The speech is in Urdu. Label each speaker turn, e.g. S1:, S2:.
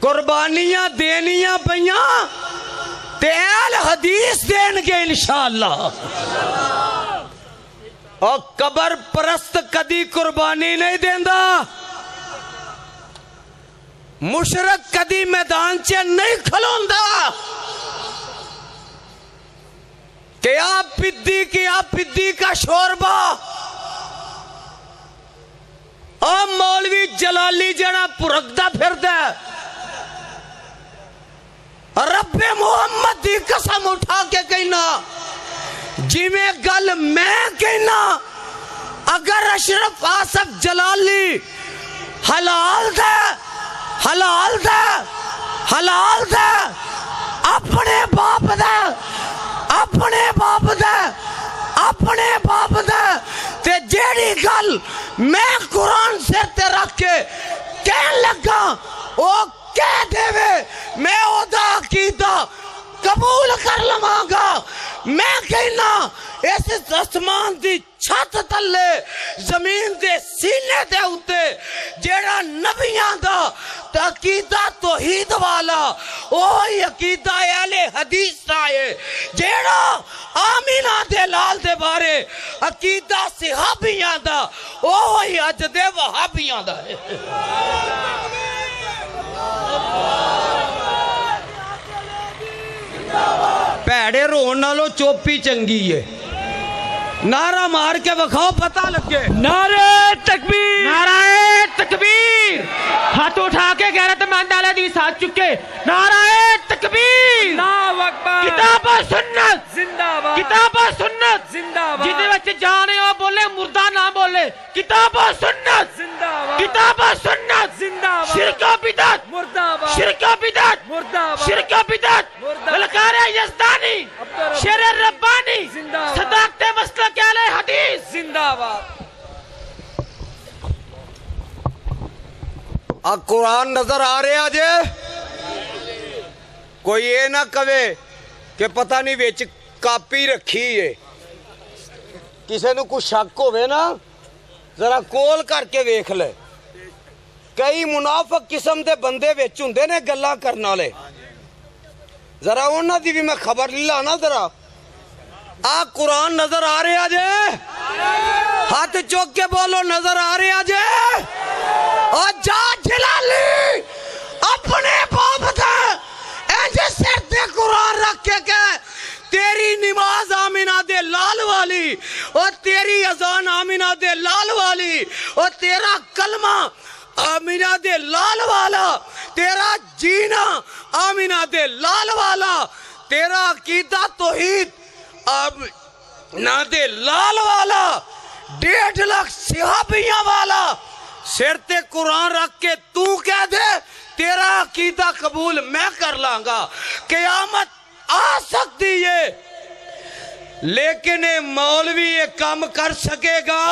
S1: قربانیاں دینیاں پیاں تے اہل حدیث دین گے انشاءاللہ. اور قبر پرست کدی قربانی نہیں دیندا، مشرک کدی میدان چ نہیں کھلوندا کہ آپ پدی کا شوربہ. اور مولوی جلالی جڑا پرکدا پھردا رب محمد دی قسم اٹھا کے کہنا جی میں گل میں کہنا اگر اشرف آصف جلالی حلال دے حلال دے حلال دے اپنے باپ دے اپنے باپ دے اپنے باپ دے تے جیڑی گل میں قرآن سر تے رکھ کے کہن لگا او کہہ دے وے میں او دا عقیدہ قبول کر لواں گا. میں کہنا اس آسمان دی چھت تلے زمین دے سینے دے اوتے جیڑا نبیاں دا عقیدہ توحید والا اوہی عقیدہ اہل حدیث دا ہے. جیڑا آمینہ دے لال دے بارے عقیدہ صحابیاں دا اوہی اج دے وہابیاں دا ہے. پیڑے رون نالو چوپی چنگی ہے. نعرہ مار کے وکھاؤ پتہ لگے.
S2: نعرہ تکبیر، نعرہ تکبیر. ہاتھ اٹھا کے غیرت مند اہل حدیث ہاتھ چکے. نعرہ تکبیر، اللہ اکبر. کتاب و سنت زندہ باد، کتاب و سنت زندہ باد. جدے وچ جانے وہ بولے مردہ نہ بولے. کتاب و سنت زندہ باد، کتاب و سنت زندہ باد. شرک و بدعت مردہ باد، شرک و بدعت مردہ باد، شرک و بدعت. گلکار یزدانی، شیر ربانی، صداقت مسلک اہل حدیث زندہ باد.
S1: قرآن نظر آ رہا جے؟ کوئی یہ نہ کہے کہ پتہ نہیں ویچ کاپی رکھی ہے. کسے نو کچھ شک ہوئے نا ذرا کول کر کے ویکھ لے. کئی منافق قسم دے بندے ویچ ہوندے نے گلاں کرن والے. ذرا انہاں دی بھی میں خبر لانا. ذرا آ قرآن نظر آ رہا جے؟ ہاتھ چوک کے بولو نظر آ رہا جے؟ اور جا جلالی اپنے باپ دے ایجے سر دے قرآن رکھ کے کہے تیری نماز آمینہ دے لال والی اور تیری اذان آمینہ دے لال والی اور تیرا کلمہ آمینہ دے لال والا، تیرا جینا آمینہ دے لال والا، تیرا عقیدہ توحید آمینہ دے لال والا، 1.5 لاکھ صحابیاں والا. سر تے قرآن رکھ کے تو کہہ دے تیرا عقیدہ قبول میں کر لانگا. قیامت آ سکتی ہے لیکن مولوی یہ کام کر سکے گا؟